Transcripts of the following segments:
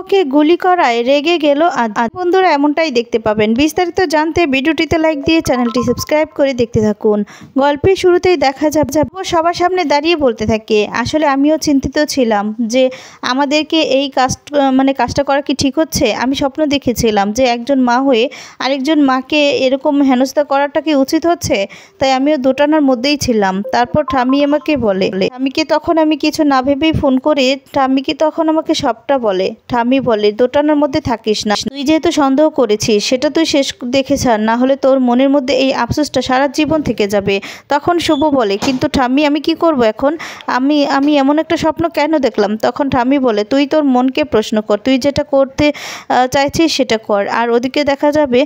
ওকে গুলি করায় রেগে গেল বন্ধুরা এমনটাই দেখতে পাবেন। বিস্তারিত জানতে ভিডিওটিতে লাইক দিয়ে চ্যানেলটি সাবস্ক্রাইব করে দেখতে থাকুন। গল্পের শুরুতেই দেখা যাবে ও সবার সামনে দাঁড়িয়ে বলতে থাকে, আসলে আমিও চিন্তিত ছিলাম যে আমাদেরকে এই কাজটা করা কি ঠিক হচ্ছে। আমি স্বপ্ন দেখেছিলাম যে একজন মা হয়ে আরেকজন মাকে এরকম হেনস্থা করাটা কি উচিত হচ্ছে, তাই আমিও দোটানার মধ্যেই ছিলাম। তারপর ঠাম্মি আমাকে বলে, ঠাম্মিকে তখন আমি কিছু না ভেবেই ফোন করে ঠাম্মিকে তখন আমাকে সবটা বলে। ঠাম্মি বলে, দোটানার মধ্যে থাকিস না, তুই যেহেতু সন্দেহ করেছিস সেটা তুই শেষ দেখে ছাড়, না হলে তোর মনের মধ্যে এই আফসোসটা সারা জীবন থেকে যাবে। তখন শুভ বলে, কিন্তু ঠাম্মি আমি কি করব এখন, আমি এমন একটা স্বপ্ন কেন দেখলাম। তখন ঠাম্মি বলে, তুই তোর মনকে প্রশ্ন কর, তুই যেটা করতে চাইছিস সেটা কর। আর ওদিকে দেখা যাবে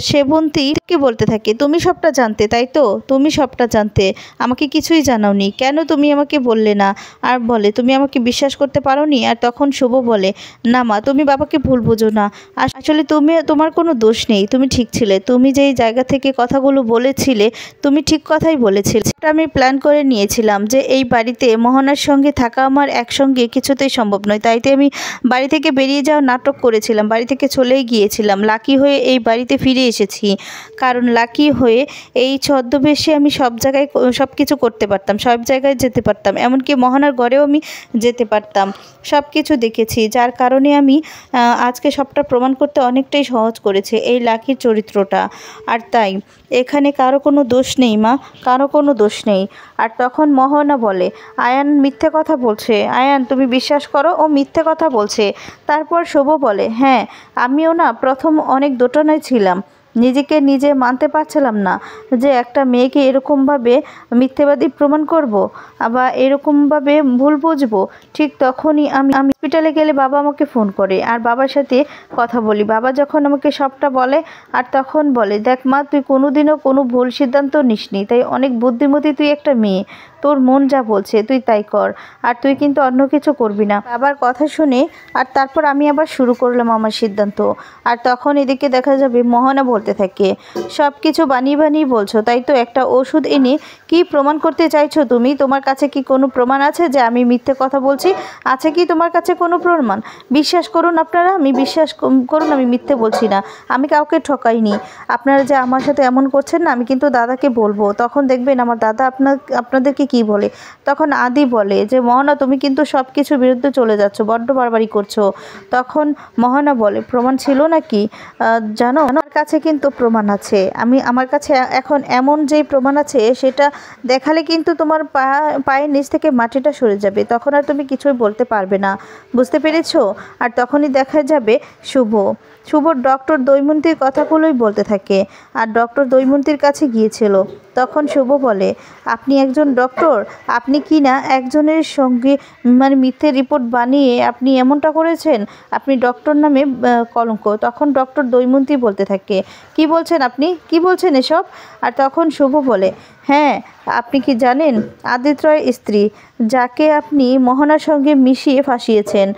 সেবন্তী কি বলতে থাকে, তুমি সবটা জানতে তাই তো, তুমি সবটা জানতে, আমাকে কিছুই জানাওনি, কেন তুমি আমাকে বললে না। আর বলে, তুমি আমাকে বিশ্বাস করতে পারোনি। আর তখন শুভ বলে, না মা, তুমি বাবাকে ভুল বুঝো না, আসলে তোমার কোনো দোষ নেই, তুমি ঠিক ছিলে, তুমি যেই জায়গা থেকে কথাগুলো বলেছিলে তুমি ঠিক কথাই বলেছিলে। আমি প্ল্যান করে নিয়েছিলাম যে এই বাড়িতে মোহনার সঙ্গে থাকা আমার একসঙ্গে কিছুতেই সম্ভব নয়, তাইতে আমি বাড়ি থেকে বেরিয়ে যাওয়ার নাটক করেছিলাম, বাড়ি থেকে চলেই গিয়েছিলাম। লাকি হয়ে এই বাড়িতে ফিরে এসেছি, কারণ লাকি হয়ে এই ছদ্মবেশে আমি সব জায়গায় সব কিছু করতে পারতাম, সব জায়গায় যেতে পারতাম, এমনকি মোহনার ঘরেও আমি যেতে পারতাম। সব কিছু দেখেছি, যার কারণে আমি আজকে সবটা প্রমাণ করতে অনেকটাই সহজ করেছে এই লাকির চরিত্রটা। আর তাই এখানে কারো কোনো দোষ নেই মা, কারো কোনো দোষ নেই। আর তখন মোহনা বলে, আয়ান মিথ্যে কথা বলছে, আয়ান তুমি বিশ্বাস করো, ও মিথ্যে কথা বলছে। তারপর শুভ বলে, হ্যাঁ আমিও না প্রথম অনেক দোটানায় ছিলাম, নিজেকে নিজে মানতে পারছিলাম না যে একটা মেয়েকে এরকমভাবে মিথ্যেবাদী প্রমাণ করব, আবার এরকমভাবে ভুল বুঝবো। ঠিক তখনই আমি হসপিটালে গেলে বাবা আমাকে ফোন করে আর বাবার সাথে কথা বলি। বাবা যখন আমাকে সবটা বলে আর তখন বলে, দেখ মা, তুই কোনোদিনও কোনো ভুল সিদ্ধান্ত নিসনি, তাই অনেক বুদ্ধিমতী তুই একটা মেয়ে, তোর মন যা বলছে তুই তাই কর, আর তুই কিন্তু অন্য কিছু করবি না। বাবার কথা শুনে আর তারপর আমি আবার শুরু করলাম আমার সিদ্ধান্ত। আর তখন এদিকে দেখা যাবে মোহনা বলতে থাকে, সব কিছু বানিয়ে বানিয়ে বলছো তাই তো, একটা ওষুধ এনে কি প্রমাণ করতে চাইছো তুমি, তোমার কাছে কি কোনো প্রমাণ আছে যে আমি মিথ্যে কথা বলছি, আছে কি তোমার কাছে কোনো প্রমাণ? বিশ্বাস করুন আপনারা, আমি বিশ্বাস করুন আমি মিথ্যে বলছি না, আমি কাউকে ঠকাইনি। আপনারা যে আমার সাথে এমন করছেন না, আমি কিন্তু দাদাকে বলবো, তখন দেখবেন আমার দাদা আপনাদেরকে কি বলে। তখন আদি বলে যে, মোহনা তুমি কিন্তু সব কিছুর বিরুদ্ধে চলে যাচ্ছ, বড্ড বাড়াবাড়ি করছো। তখন মোহনা বলে, প্রমাণ ছিল নাকি, জানো আমার কাছে কিন্তু প্রমাণ আছে, আমার কাছে এখন এমন যেই প্রমাণ আছে সেটা দেখালে কিন্তু তোমার পায়ের নিচ থেকে মাটিটা সরে যাবে, তখন আর তুমি কিছুই বলতে পারবে না, বুঝতে পেরেছো? আর তখনই দেখা যাবে শুভ ডক্টর দৈমন্তীর কথাগুলোই বলতে থাকে আর ডক্টর দৈমন্তীর কাছে গিয়েছিল। তখন শুভ বলে, আপনি একজন ডক্টর, আপনি কি না একজনের সঙ্গে মিথ্যে রিপোর্ট বানিয়ে আপনি এমনটা করেছেন, আপনি ডক্টর নামে কলঙ্ক। তখন ডক্টর দৈমন্তী বলতে থাকে, কি বলছেন আপনি, কি বলছেন এসব? আর তখন শুভ বলে, হ্যাঁ আপনি কি জানেন আদিত্য রয়ের স্ত্রী, যাকে আপনি মোহনার সঙ্গে মিশিয়ে ফাঁসিয়েছেন,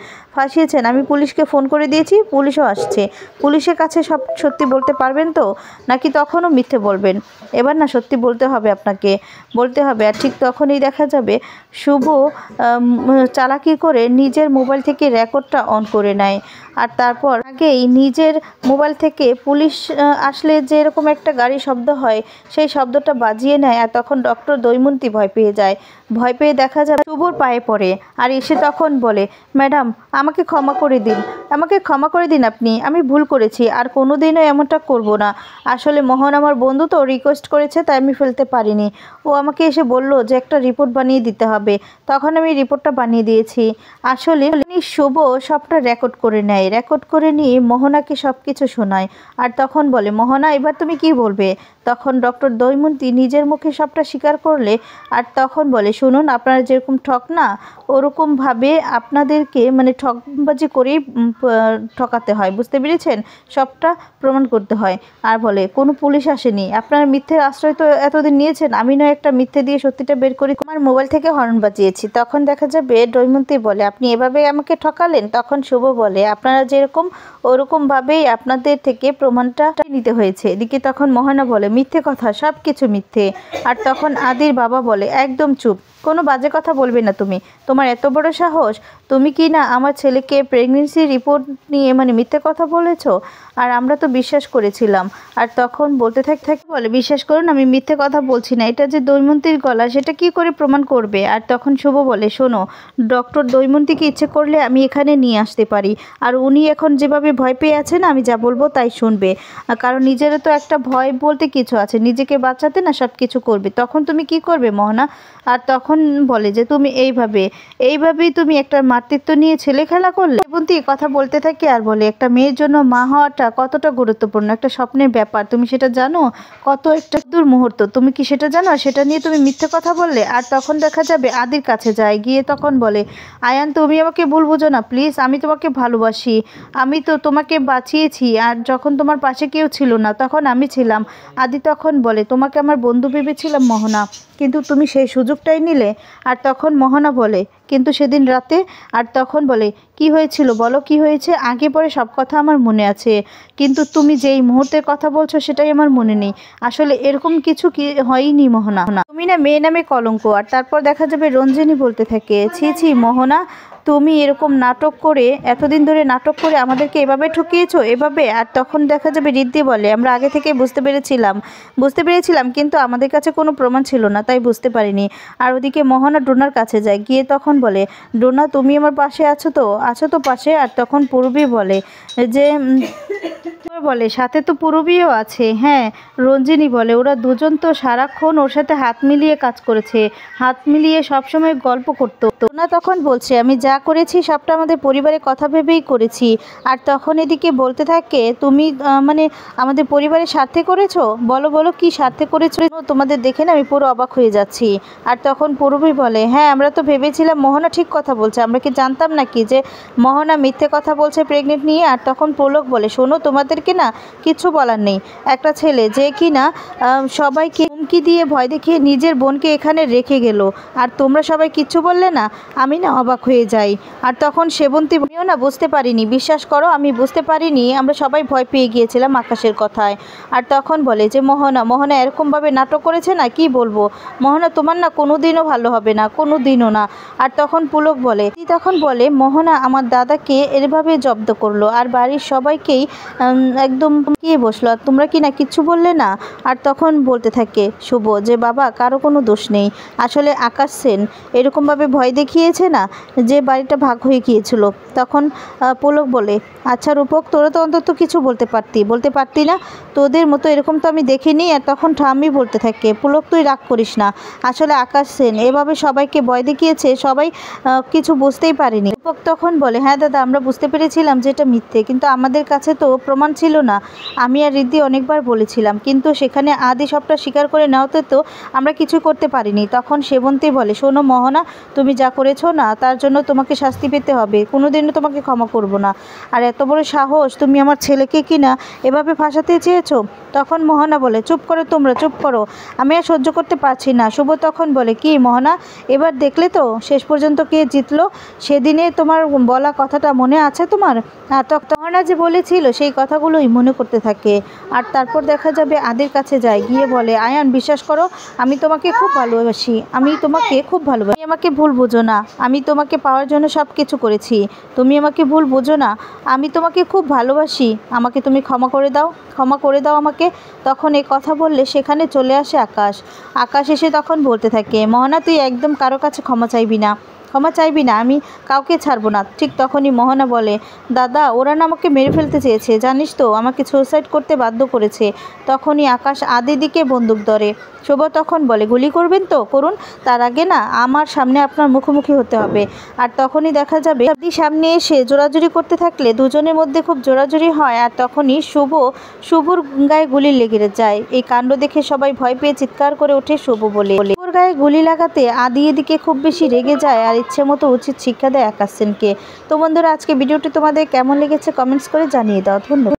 আমি পুলিশকে ফোন করে দিয়েছি, পুলিশও আসছে, পুলিশের কাছে সব সত্যি বলতে পারবেন তো, নাকি তখনও মিথ্যে বলবেন? এবার না সত্যি বলতে হবে, আপনাকে বলতে হবে। আর ঠিক তখনই দেখা যাবে শুভ চালাকি করে নিজের মোবাইল থেকে রেকর্ডটা অন করে নেয়। আর তারপর আগেই নিজের মোবাইল থেকে পুলিশ আসলে যেরকম একটা গাড়ি শব্দ হয় সেই শব্দটা বাজিয়ে নেয়। আর তখন ডক্টর দৈমন্তী ভয় পেয়ে যায়, ভয় পেয়ে দেখা যায় শুভর পায়ে পড়ে আর এসে তখন বলে, ম্যাডাম আমাকে ক্ষমা করে দিন, আমাকে ক্ষমা করে দিন আপনি, আমি ভুল করেছি, আর কোনো দিনও এমনটা করব না। আসলে মোহন আমার বন্ধু তো রিকোয়েস্ট করেছে তাই আমি ফেলতে পারিনি, ও আমাকে এসে বলল যে একটা রিপোর্ট বানিয়ে দিতে হবে, তখন আমি রিপোর্টটা বানিয়ে দিয়েছি। আসলে শুভ সবটা রেকর্ড করে নেয়, রেকর্ড করে নিয়ে মোহনাকে সব কিছু শোনায়। আর তখন বলে, মোহনা এবার তুমি কি বলবে? তখন ডক্টর দৈমন্তী নিজের মুখে সবটা স্বীকার করলে। আর তখন বলে, শুনুন আপনারা যেরকম ঠক না, ওরকমভাবে আপনাদেরকে ঠকবাজি করেই ঠকাতে হয়, বুঝতে পেরেছেন? সবটা প্রমাণ করতে হয়। আর বলে, কোনো পুলিশ আসেনি, আপনারা মিথ্যের আশ্রয় তো এতদিন নিয়েছেন, আমি নয় একটা মিথ্যে দিয়ে সত্যিটা বের করি, আমার মোবাইল থেকে হর্ন বাজিয়েছি। তখন দেখা যাবে দৈমন্তী বলে, আপনি এভাবে আমাকে ঠকালেন? তখন শুভ বলে, আপনারা যেরকম ওরকমভাবেই আপনাদের থেকে প্রমাণটা নিতে হয়েছে। এদিকে তখন মোহনা বলে, মিথ্যে কথা, সব কিছু মিথ্যে। আর তখন আদির বাবা বলে, একদম চুপ, কোনো বাজে কথা বলবে না তুমি। তোমার এত বড় সাহস, তুমি কি না আমার ছেলেকে প্রেগনেন্সি রিপোর্ট নিয়ে মিথ্যে কথা বলেছো, আর আমরা তো বিশ্বাস করেছিলাম। আর তখন বলতে থাকতে বলে, বিশ্বাস করুন আমি মিথ্যে কথা বলছি না, এটা যে দৈমন্তীর গলা সেটা কি করে প্রমাণ করবে। আর তখন শুভ বলে, শোনো, ডক্টর দৈমন্তীকে ইচ্ছে করলে আমি এখানে নিয়ে আসতে পারি, আর উনি এখন যেভাবে ভয় পেয়ে আছেন আমি যা বলবো তাই শুনবে, কারণ নিজেরও তো একটা ভয় বলতে কিছু আছে, নিজেকে বাঁচাতে না সব কিছু করবে। তখন তুমি কি করবে মোহনা? আর তখন বলে যে তুমি এইভাবেই তুমি একটা মাতৃত্ব নিয়ে ছেলে খেলা করলে। সেবন্তী কথা বলতে থাকে আর বলে, একটা মেয়ের জন্য মা হওয়াটা কতটা গুরুত্বপূর্ণ, একটা স্বপ্নের ব্যাপার, তুমি সেটা জানো? কত একটা দূর মুহূর্ত, তুমি কি সেটা জানো? সেটা নিয়ে তুমি মিথ্যে কথা বললে। আর তখন দেখা যাবে আদির কাছে যায়, গিয়ে তখন বলে, আয়ান তুমি আমাকে ভুল বুঝো না প্লিজ, আমি তোমাকে ভালোবাসি, আমি তো তোমাকে বাঁচিয়েছি, আর যখন তোমার পাশে কেউ ছিল না তখন আমি ছিলাম। আদি তখন বলে, তোমাকে আমার বন্ধু ভেবেছিলাম মোহনা, কিন্তু তুমি সেই সুযোগটাই নিলে। আর তখন মোহনা বলে, কিন্তু সেদিন রাতে। আর তখন বলে, কি হয়েছিল বলো, কি হয়েছে? আগে পরে সব কথা আমার মনে আছে, কিন্তু তুমি যেই মুহূর্তের কথা বলছো সেটাই আমার মনে নেই। আসলে এরকম কিছু কি হয়নি মোহনা, তুমি না মেয়ে নামে কলঙ্ক। আর তারপর দেখা যাবে রঞ্জিনী বলতে থাকে, ছি ছি মোহনা, তুমি এরকম নাটক করে, এতদিন ধরে নাটক করে আমাদেরকে এভাবে ঠকিয়েছো, এভাবে। আর তখন দেখা যাবে রিদ্ধি বলে, আমরা আগে থেকে বুঝতে পেরেছিলাম, কিন্তু আমাদের কাছে কোনো প্রমাণ ছিল না, তাই বুঝতে পারিনি। আর ওদিকে মোহনা ডোনার কাছে যায়, গিয়ে তখন বলে, ডোনা তুমি আমার পাশে আছো তো পাশে। আর তখন পূর্বী বলে যে বলে, সাথে তো পূর্বীও আছে। হ্যাঁ, রঞ্জিনী বলে, ওরা দুজন তো সারাক্ষণ ওর সাথে হাত মিলিয়ে কাজ করেছে, হাত মিলিয়ে সবসময় গল্প করতো। ডোনা তখন বলছে, আমি যা করেছি সবটা আমাদের পরিবারের কথা ভেবেই করেছি। আর তখন এদিকে বলতে থাকে, তুমি আমাদের পরিবারের স্বার্থে করেছো? বলো কি স্বার্থে করেছো? তোমাদের দেখে না আমি পুরো অবাক হয়ে যাচ্ছি। আর তখন পূর্বী বলে, হ্যাঁ আমরা তো ভেবেছিলাম মোহনা ঠিক কথা বলছে, আমরা কি জানতাম নাকি যে মোহনা মিথ্যে কথা বলছে প্রেগনেন্ট নিয়ে। আর তখন পুলক বলে, শোনো, তোমাদেরকে না কিছু বলার নেই, একটা ছেলে যে কি না সবাইকে হুমকি দিয়ে ভয় দেখিয়ে নিজের বোনকে এখানে রেখে গেল, আর তোমরা সবাই কিচ্ছু বললে না, আমি না অবাক হয়ে যাই। আর তখন সেবন্তী, আমিও না বুঝতে পারিনি, বিশ্বাস করো আমি বুঝতে পারিনি, আমরা সবাই ভয় পেয়ে গিয়েছিলাম আকাশের কথায়। আর তখন বলে যে মোহনা এরকমভাবে নাটক করেছে না, কি বলবো মোহনা, তোমার না কোনোদিনও ভালো হবে না, কোনোদিনও না। আর তখন পুলক বলে, মোহনা আমার দাদাকে এভাবে জব্দ করলো, আর বাড়ির সবাইকেই একদম কি বসলো, আর তোমরা কি না কিচ্ছু বললে না। আর তখন বলতে থাকে শুভ যে, বাবা কারো কোনো দোষ নেই, আসলে আকাশ সেন এরকমভাবে ভয় দেখিয়েছে না যে বাড়িটা ভাগ হয়ে গিয়েছিল। তখন পুলক বলে, আচ্ছা রূপক, তোরা তো অন্তত কিছু বলতে পারতি না, তোদের মতো এরকম তো আমি দেখিনি। আর তখন ঠাম্মি বলতে থাকে, পুলক তুই রাগ করিস না, আসলে আকাশ সেন এভাবে সবাইকে ভয় দেখিয়েছে, সবাই কিছু বুঝতেই পারেনি। রূপক তখন বলে, হ্যাঁ দাদা আমরা বুঝতে পেরেছিলাম যে এটা মিথ্যে, কিন্তু আমাদের কাছে তো প্রমাণ ছিল না, আমি আর রিদ্ধি অনেকবার বলেছিলাম, কিন্তু সেখানে আদি সবটা স্বীকার করে নেওয়াতে তো আমরা কিছু করতে পারিনি। তখন সেবন্তী বলে, শোনো মোহনা, তুমি যা করেছো না তার জন্য তোমাকে শাস্তি পেতে হবে, কোনোদিনও তোমাকে ক্ষমা করব না। আর এত বড় সাহস, তুমি আমার ছেলেকে কি না এভাবে ফাঁসাতে চেয়েছো? তখন মোহনা বলে, চুপ করো, আমি আর সহ্য করতে পারছি না। শুভ তখন বলে, কি মোহনা, এবার দেখলে তো শেষ পর্যন্ত কে জিতলো? সেদিনে তোমার বলা কথাটা মনে আছে তোমার? আর মোহনা যে বলেছিল সেই কথাগুলোই মনে করতে থাকে। আর তারপর দেখা যাবে আদির কাছে যায়, গিয়ে বলে, আয়ান বিশ্বাস করো আমি তোমাকে খুব ভালোবাসি, আমি আমাকে ভুল বুঝো না, আমি তোমাকে পাওয়ার জন্য সব কিছু করেছি, তুমি আমাকে ভুল বুঝো না, আমি তোমাকে খুব ভালোবাসি, আমাকে তুমি ক্ষমা করে দাও আমাকে। তখন এই কথা বললে সেখানে চলে আসে আকাশ এসে তখন বলতে থাকে, মোহনা তুই একদম কারো কাছে ক্ষমা চাইবি না, আমি কাউকে ছাড়বো না। ঠিক তখনই মোহনা বলে, দাদা ওরা না আমাকে মেরে ফেলতে চেয়েছে, জানিস তো, আমাকে সুসাইড করতে বাধ্য করেছে। তখনই আকাশ আদির দিকে বন্দুক ধরে। শুভ তখন বলে, গুলি করবেন তো করুন, তার আগে না আমার সামনে আপনার মুখোমুখি হতে হবে। আর তখনই দেখা যাবে আদি সামনে এসে জোরাজুরি করতে থাকলে দুজনের মধ্যে খুব জোরাজুরি হয়। আর তখনই শুভর গায়ে গুলি লেগে যায়। এই কাণ্ড দেখে সবাই ভয় পেয়ে চিৎকার করে ওঠে শুভ বলে। শুভর গায়ে গুলি লাগাতে আদি এদিকে খুব বেশি রেগে যায় আর ইচ্ছে মতো উচিত শিক্ষা দেয় আকাশ সেনকে। তো বন্ধুরা, আজকে ভিডিওটি তোমাদের কেমন লেগেছে কমেন্টস করে জানিয়ে দাও। ধন্যবাদ।